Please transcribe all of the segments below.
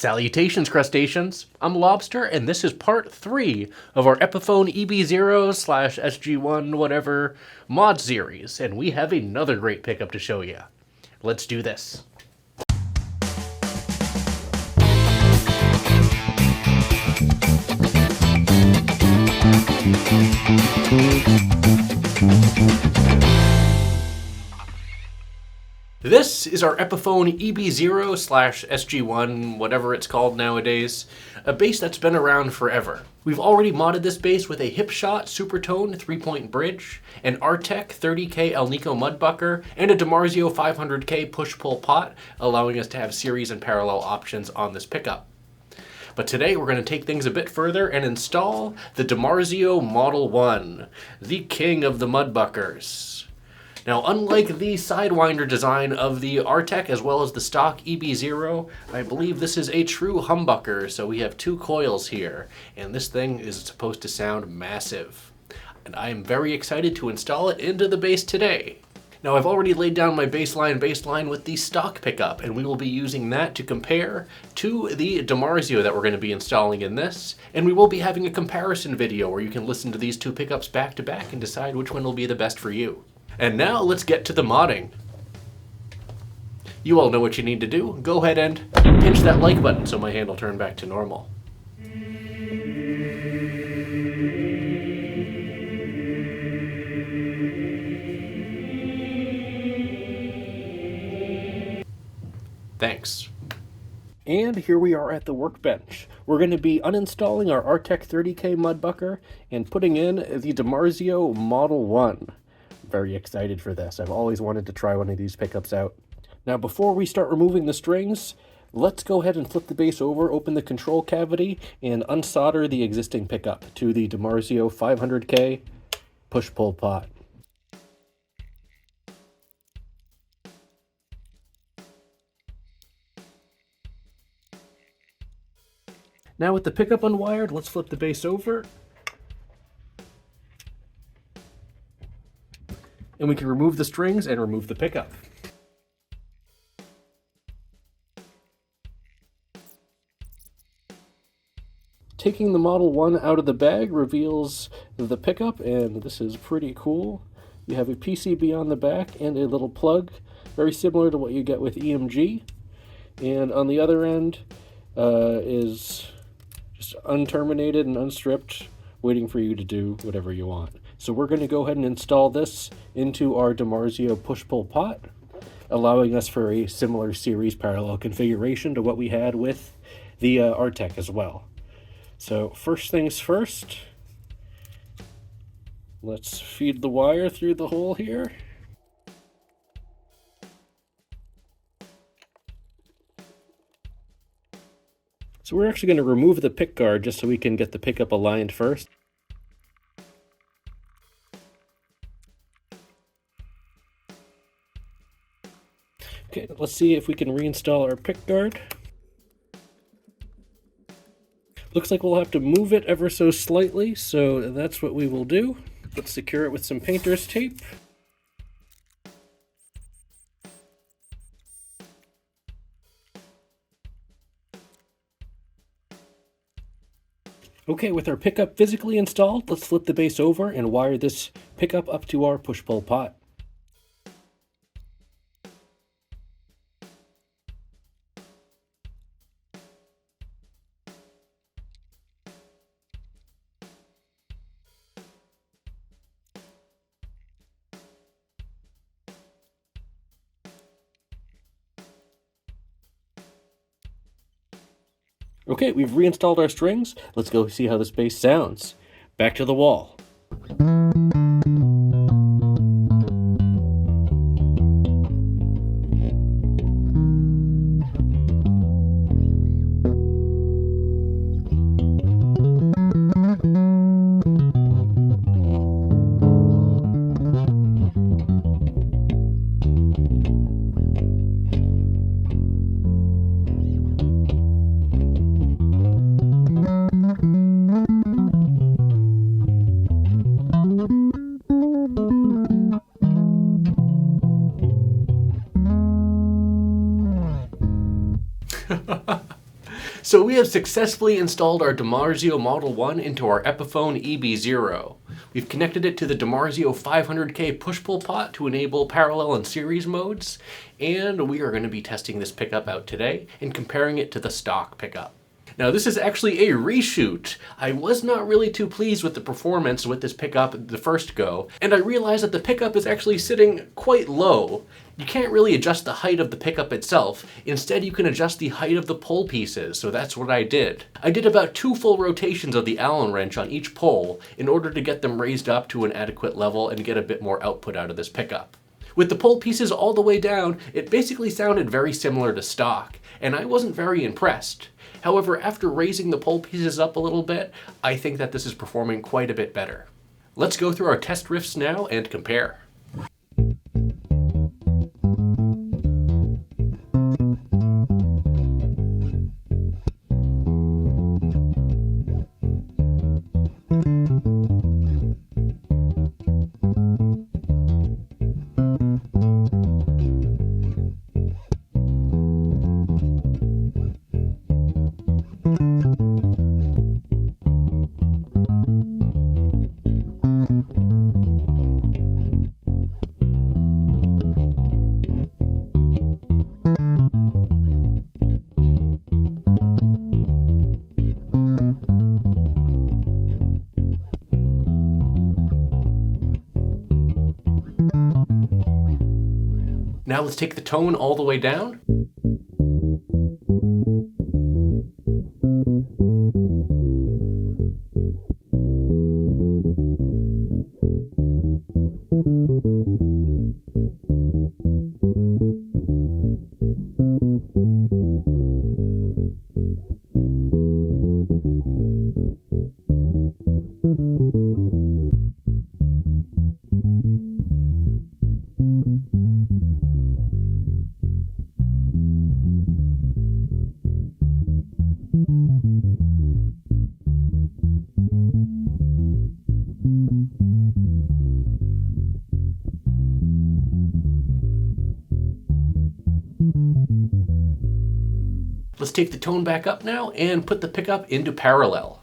Salutations, crustaceans! I'm Lobster, and this is part 3 of our Epiphone EB-0 / SG1 whatever mod series, and we have another great pickup to show you. Let's do this. This is our Epiphone EB-0 / SG1, whatever it's called nowadays, a bass that's been around forever. We've already modded this bass with a Hipshot Supertone 3-point bridge, an Artek 30K Alnico Mudbucker, and a DiMarzio 500K push-pull pot, allowing us to have series and parallel options on this pickup. But today we're going to take things a bit further and install the DiMarzio Model One, the king of the Mudbuckers. Now, unlike the Sidewinder design of the Artek as well as the stock EB-0, I believe this is a true humbucker, so we have 2 coils here, and this thing is supposed to sound massive. And I am very excited to install it into the bass today. Now, I've already laid down my baseline with the stock pickup, and we will be using that to compare to the DiMarzio that we're going to be installing in this, and we will be having a comparison video where you can listen to these 2 pickups back to back and decide which one will be the best for you. And now let's get to the modding. You all know what you need to do. Go ahead and pinch that like button so my hand will turn back to normal. Thanks. And here we are at the workbench. We're going to be uninstalling our Artek 30K Mudbucker and putting in the DiMarzio Model One. Very excited for this. I've always wanted to try one of these pickups out. Now, before we start removing the strings, let's go ahead and flip the bass over, open the control cavity, and unsolder the existing pickup to the DiMarzio 500K push-pull pot. Now with the pickup unwired, let's flip the bass over. And we can remove the strings and remove the pickup. Taking the Model 1 out of the bag reveals the pickup, and this is pretty cool. You have a PCB on the back and a little plug, very similar to what you get with EMG. And on the other end is just unterminated and unstripped, waiting for you to do whatever you want. So we're going to go ahead and install this into our DiMarzio push-pull pot, allowing us for a similar series parallel configuration to what we had with the Artek as well. So first things first, let's feed the wire through the hole here. So we're actually going to remove the pick guard just so we can get the pickup aligned first. Okay, let's see if we can reinstall our pick guard. Looks like we'll have to move it ever so slightly, so that's what we will do. Let's secure it with some painter's tape. Okay, with our pickup physically installed, let's flip the bass over and wire this pickup up to our push-pull pot. Okay, we've reinstalled our strings. Let's go see how this bass sounds. Back to the wall. So we have successfully installed our DiMarzio Model One into our Epiphone EB-0. We've connected it to the DiMarzio 500K push-pull pot to enable parallel and series modes, and we are going to be testing this pickup out today and comparing it to the stock pickup. Now this is actually a reshoot. I was not really too pleased with the performance with this pickup the first go, and I realized that the pickup is actually sitting quite low. You can't really adjust the height of the pickup itself. Instead, you can adjust the height of the pole pieces, so that's what I did. I did about 2 full rotations of the Allen wrench on each pole in order to get them raised up to an adequate level and get a bit more output out of this pickup. With the pole pieces all the way down, it basically sounded very similar to stock, and I wasn't very impressed. However, after raising the pole pieces up a little bit, I think that this is performing quite a bit better. Let's go through our test riffs now and compare. Now let's take the tone all the way down. Let's take the tone back up now and put the pickup into parallel.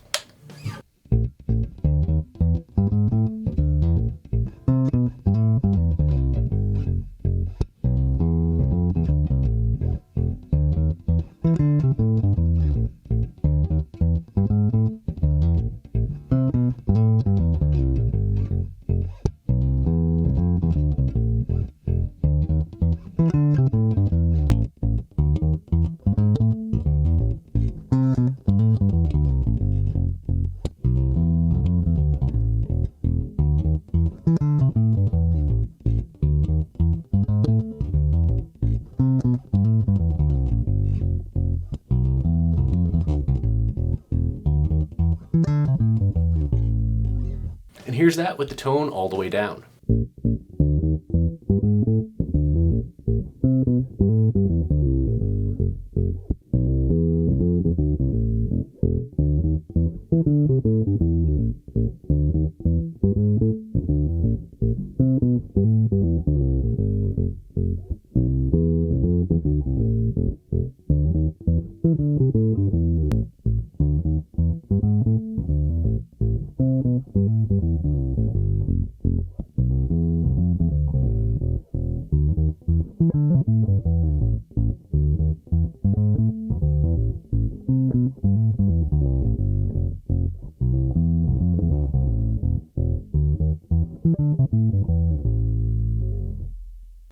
And here's that with the tone all the way down.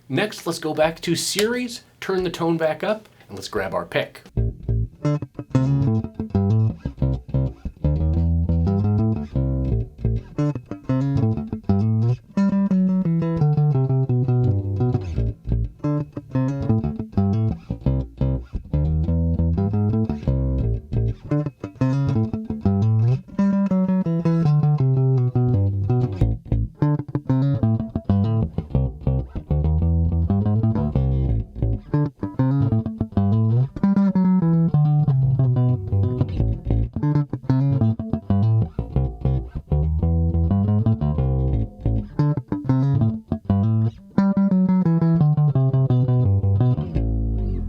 Next, let's go back to series, turn the tone back up, and let's grab our pick.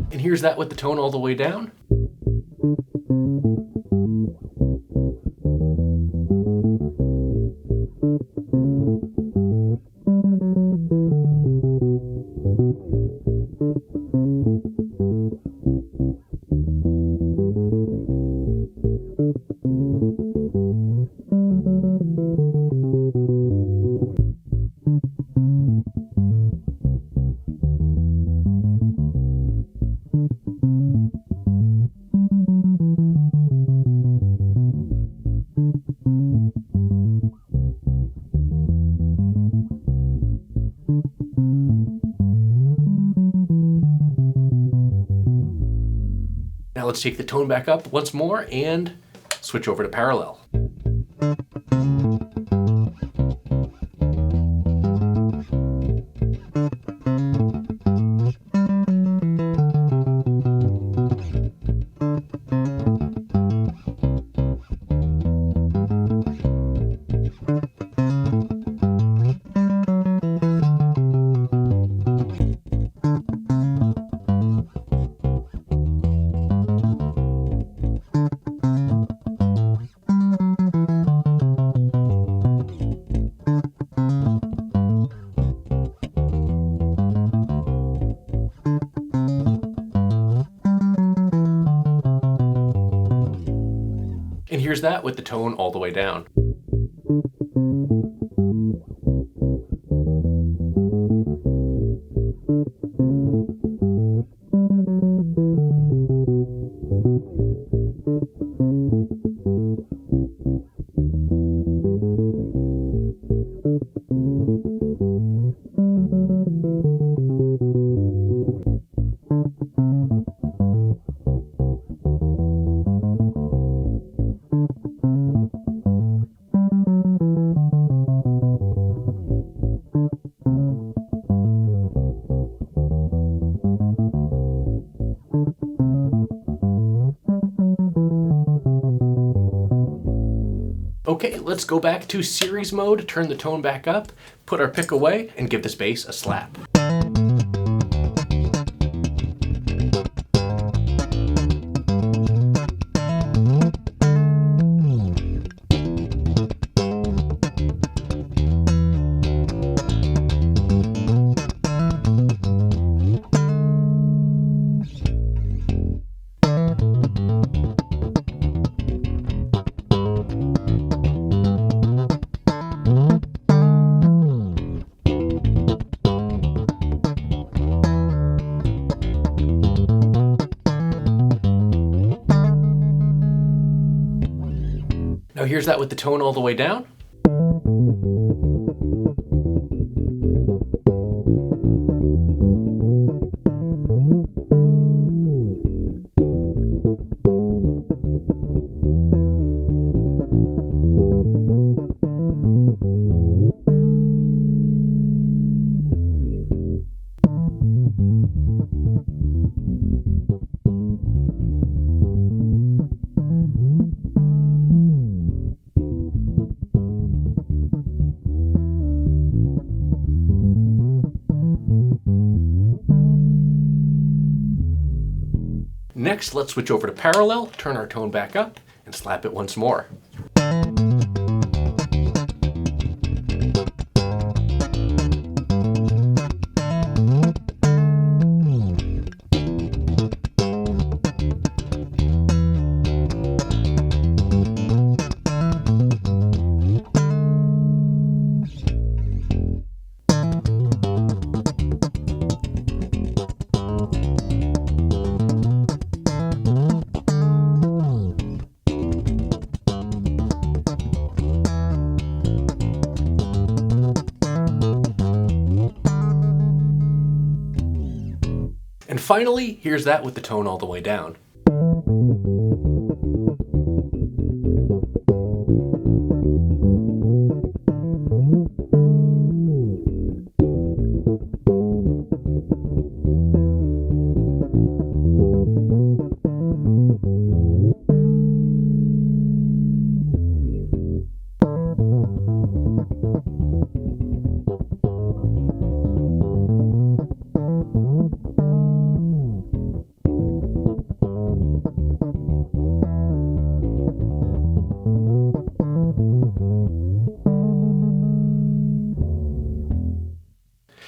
And here's that with the tone all the way down. Now let's take the tone back up once more and switch over to parallel. And here's that with the tone all the way down. Okay, let's go back to series mode, turn the tone back up, put our pick away, and give this bass a slap. Now here's that with the tone all the way down. Next, let's switch over to parallel, turn our tone back up, and slap it once more. And finally, here's that with the tone all the way down.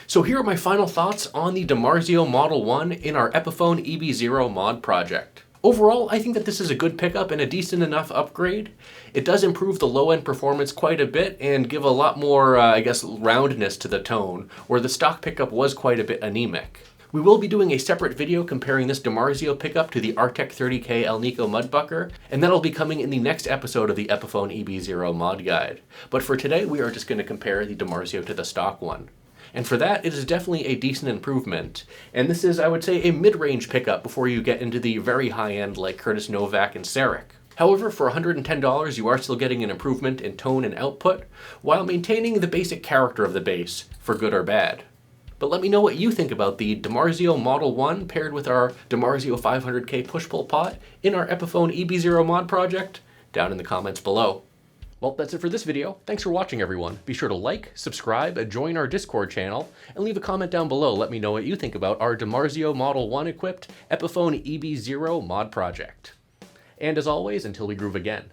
So here are my final thoughts on the DiMarzio Model One in our Epiphone EB-0 mod project. Overall, I think that this is a good pickup and a decent enough upgrade. It does improve the low-end performance quite a bit and give a lot more, roundness to the tone, where the stock pickup was quite a bit anemic. We will be doing a separate video comparing this DiMarzio pickup to the Artek 30K Alnico Mudbucker, and that'll be coming in the next episode of the Epiphone EB-0 mod guide. But for today, we are just going to compare the DiMarzio to the stock one. And for that, it is definitely a decent improvement. And this is, I would say, a mid-range pickup before you get into the very high-end like Curtis Novak and Sarek. However, for $110, you are still getting an improvement in tone and output, while maintaining the basic character of the bass, for good or bad. But let me know what you think about the DiMarzio Model One paired with our DiMarzio 500K push-pull pot in our Epiphone EB-0 mod project down in the comments below. Well, that's it for this video. Thanks for watching, everyone. Be sure to like, subscribe, join our Discord channel, and leave a comment down below. Let me know what you think about our DiMarzio Model One equipped Epiphone EB-0 mod project. And as always, until we groove again,